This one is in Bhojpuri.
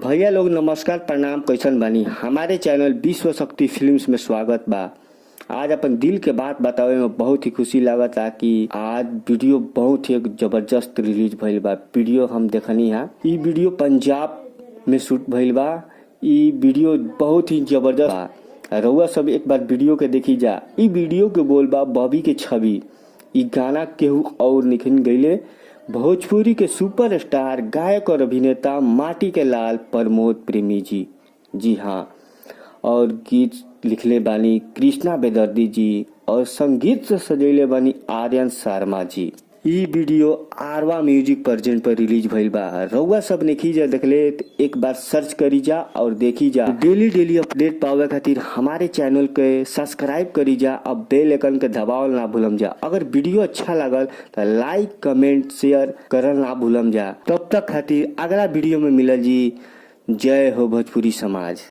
भैया लोग नमस्कार प्रणाम, कैसन बानी। हमारे चैनल विश्व शक्ति फिल्म्स में स्वागत बा। आज अपन दिल के बात बतावे में बहुत ही खुशी लागता कि आज वीडियो बहुत ही जबरदस्त रिलीज भइल बा। वीडियो हम देखनी है, ई वीडियो पंजाब में शूट भइल बा। ई वीडियो बहुत ही जबरदस्त बा। रउआ सब एक बार वीडियो के देखी जा। ई वीडियो के बोल बा बॉबी के छवि। ई गाना केहू और निखिन गईले भोजपुरी के सुपरस्टार गायक और अभिनेता माटी के लाल प्रमोद प्रेमी जी। जी हाँ, और गीत लिखले बानी कृष्णा बेदर्दी जी और संगीत से सजैले बानी आर्यन शर्मा जी। ई वीडियो आरवा म्यूजिक प्रेजेंट पर रिलीज भइल बा। रउआ सब नेखी जा देखले एक बार सर्च करी जा और देखी जा। डेली अपडेट पावे खातिर हमारे चैनल के सब्सक्राइब करी जा और बेल आइकन के दबावल ना भूलम जा। अगर वीडियो अच्छा लागल तो लाइक कमेंट शेयर करल ना भूलम जा। तब तक खातिर अगला वीडियो में मिलल जी। जय हो भोजपुरी समाज।